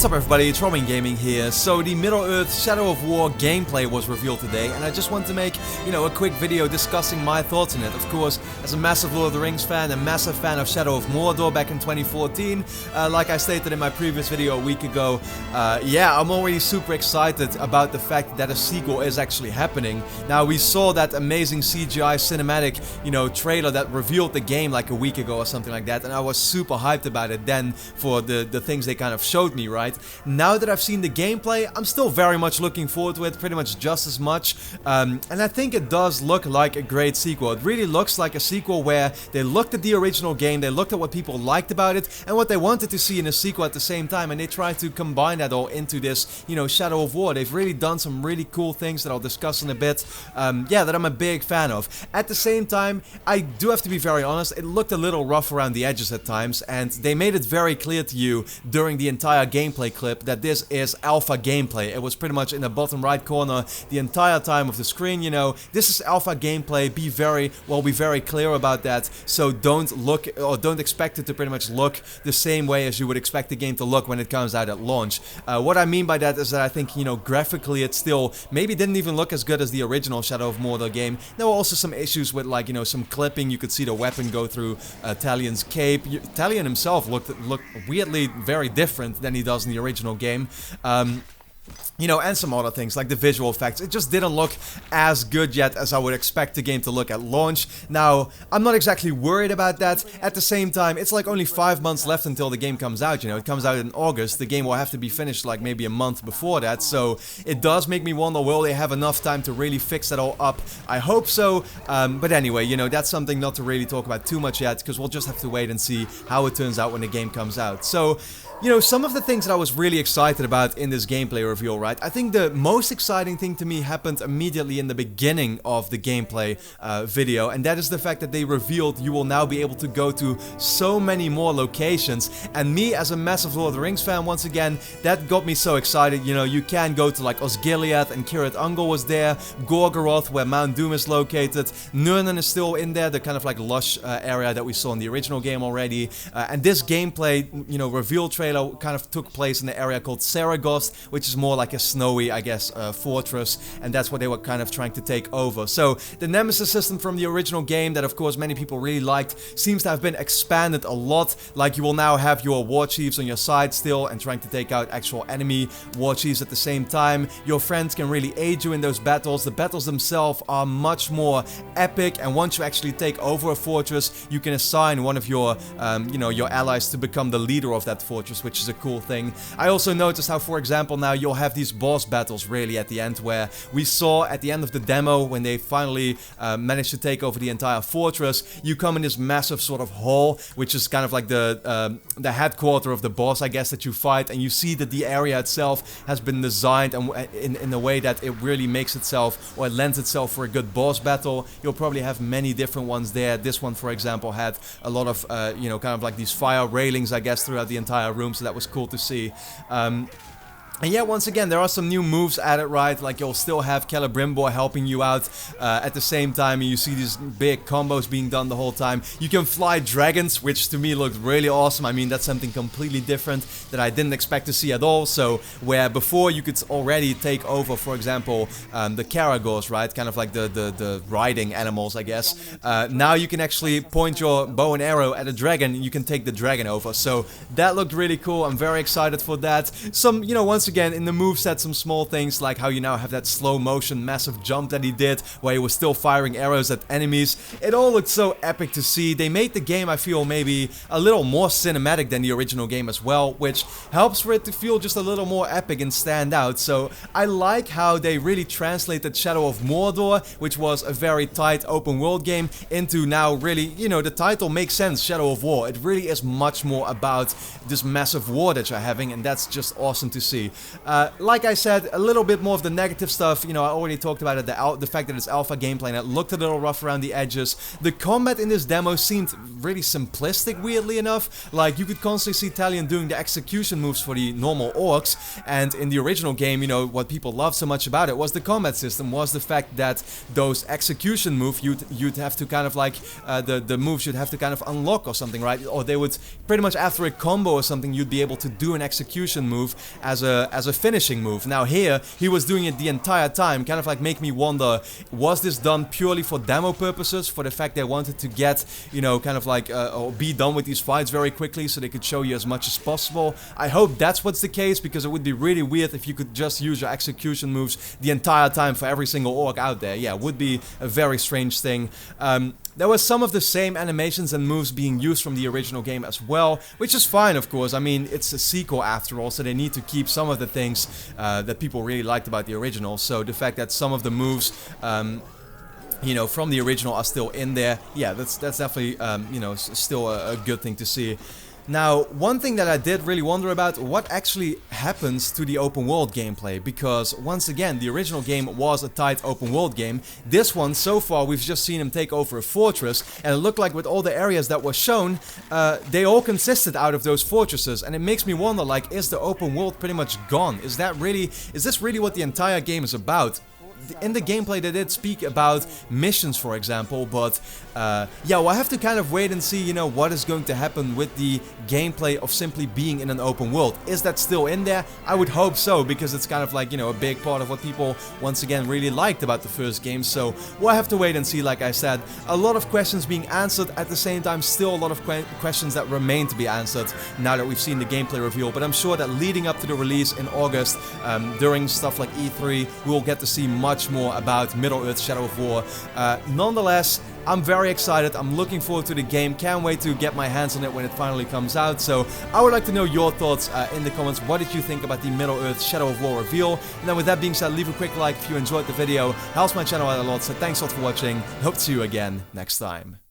What's up everybody, it's Robin Gaming here. So the Middle-earth Shadow of War gameplay was revealed today, and I just want to make, a quick video discussing my thoughts on it. Of course, as a massive Lord of the Rings fan, a massive fan of Shadow of Mordor back in 2014, like I stated in my previous video a week ago, yeah, I'm already super excited about the fact that a sequel is actually happening. Now, we saw that amazing CGI cinematic, trailer that revealed the game like a week ago or something like that, and I was super hyped about it then for the things they kind of showed me, right? Now that I've seen the gameplay, I'm still very much looking forward to it, pretty much just as much, and I think it does look like a great sequel. It really looks like a sequel where they looked at the original game, they looked at what people liked about it, and what they wanted to see in a sequel at the same time, and they tried to combine that all into this, Shadow of War. They've really done some really cool things that I'll discuss in a bit, yeah, that I'm a big fan of. At the same time, I do have to be very honest, it looked a little rough around the edges at times, and they made it very clear to you during the entire gameplay clip that this is alpha gameplay. It was pretty much in the bottom right corner the entire time of the screen, this is alpha gameplay, be very clear about that, so don't look, or don't expect it to pretty much look the same way as you would expect the game to look when it comes out at launch. What I mean by that is that I think, graphically it still maybe didn't even look as good as the original Shadow of Mordor game. There were also some issues with, like, some clipping. You could see the weapon go through Talion's cape. Talion himself looked weirdly very different than he does in the original game. And some other things like the visual effects. It just didn't look as good yet as I would expect the game to look at launch. Now, I'm not exactly worried about that. At the same time, it's like only 5 months left until the game comes out, It comes out in August. The game will have to be finished like maybe a month before that. So it does make me wonder, will they have enough time to really fix that all up? I hope so. But anyway, that's something not to really talk about too much yet, because we'll just have to wait and see how it turns out when the game comes out. So, some of the things that I was really excited about in this gameplay reveal, right? I think the most exciting thing to me happened immediately in the beginning of the gameplay video, and that is the fact that they revealed you will now be able to go to so many more locations. And me, as a massive Lord of the Rings fan, once again, that got me so excited. You can go to like Osgiliath, and Kirit Ungol was there, Gorgoroth, where Mount Doom is located, Nurnen is still in there, the kind of like lush area that we saw in the original game already, and this gameplay, reveal trailer kind of took place in the area called Saragost, which is more like a snowy, I guess, fortress, and that's what they were kind of trying to take over. So the Nemesis system from the original game that of course many people really liked seems to have been expanded a lot. Like, you will now have your war chiefs on your side still and trying to take out actual enemy war chiefs at the same time. Your friends can really aid you in those battles. The battles themselves are much more epic, and once you actually take over a fortress, you can assign one of your your allies to become the leader of that fortress, which is a cool thing. I also noticed how, for example, now you'll have these boss battles really at the end, where we saw at the end of the demo when they finally managed to take over the entire fortress. You come in this massive sort of hall, which is kind of like the headquarter of the boss, I guess, that you fight, and you see that the area itself has been designed and in a way that it really makes itself, or it lends itself for a good boss battle. You'll probably have many different ones there. This one, for example, had a lot of kind of like these fire railings, I guess, throughout the entire room, so that was cool to see. And yeah, once again, there are some new moves added, right? Like, you'll still have Celebrimbor helping you out at the same time. You see these big combos being done the whole time. You can fly dragons, which to me looked really awesome. I mean, that's something completely different that I didn't expect to see at all. So, where before you could already take over, for example, the Caragors, right? Kind of like the riding animals, I guess. Now you can actually point your bow and arrow at a dragon, and you can take the dragon over. So, that looked really cool. I'm very excited for that. Some, once again, in the moveset, some small things like how you now have that slow motion massive jump that he did, where he was still firing arrows at enemies. It all looked so epic to see. They made the game, I feel, maybe a little more cinematic than the original game as well, which helps for it to feel just a little more epic and stand out. So I like how they really translated Shadow of Mordor, which was a very tight open world game, into now really, the title makes sense, Shadow of War. It really is much more about this massive war that you're having, and that's just awesome to see. Like I said, a little bit more of the negative stuff, you know, I already talked about it, the fact that it's alpha gameplay and it looked a little rough around the edges. The combat in this demo seemed really simplistic, weirdly enough. Like, you could constantly see Talion doing the execution moves for the normal orcs, and in the original game, you know, what people loved so much about it was the combat system, was the fact that those execution moves, you'd have to kind of like, the moves you'd have to kind of unlock or something, right? Or they would, pretty much after a combo or something, you'd be able to do an execution move as a finishing move. Now here, he was doing it the entire time, kind of like make me wonder, was this done purely for demo purposes, for the fact they wanted to get, you know, kind of like, or be done with these fights very quickly so they could show you as much as possible? I hope that's what's the case, because it would be really weird if you could just use your execution moves the entire time for every single orc out there. Yeah, it would be a very strange thing. There was some of the same animations and moves being used from the original game as well, which is fine, of course. I mean, it's a sequel after all, so they need to keep some of the things that people really liked about the original. So the fact that some of the moves, you know, from the original are still in there, yeah, that's definitely, you know, still a good thing to see. Now, one thing that I did really wonder about, what actually happens to the open world gameplay, because once again, the original game was a tight open world game. This one, so far, we've just seen him take over a fortress, and it looked like with all the areas that were shown, they all consisted out of those fortresses, and it makes me wonder, like, is the open world pretty much gone? Is this really what the entire game is about? In the gameplay they did speak about missions, for example, but yeah, we'll have to kind of wait and see, you know, what is going to happen with the gameplay of simply being in an open world. Is that still in there? I would hope so, because it's kind of like, you know, a big part of what people, once again, really liked about the first game, so we'll have to wait and see. Like I said, a lot of questions being answered, at the same time still a lot of questions that remain to be answered now that we've seen the gameplay reveal, but I'm sure that leading up to the release in August, during stuff like E3, we'll get to see much more about Middle-earth Shadow of War. Nonetheless, I'm very excited, I'm looking forward to the game, can't wait to get my hands on it when it finally comes out, so I would like to know your thoughts in the comments. What did you think about the Middle-earth Shadow of War reveal? And then with that being said, leave a quick like if you enjoyed the video, helps my channel out a lot, so thanks a lot for watching, hope to see you again next time.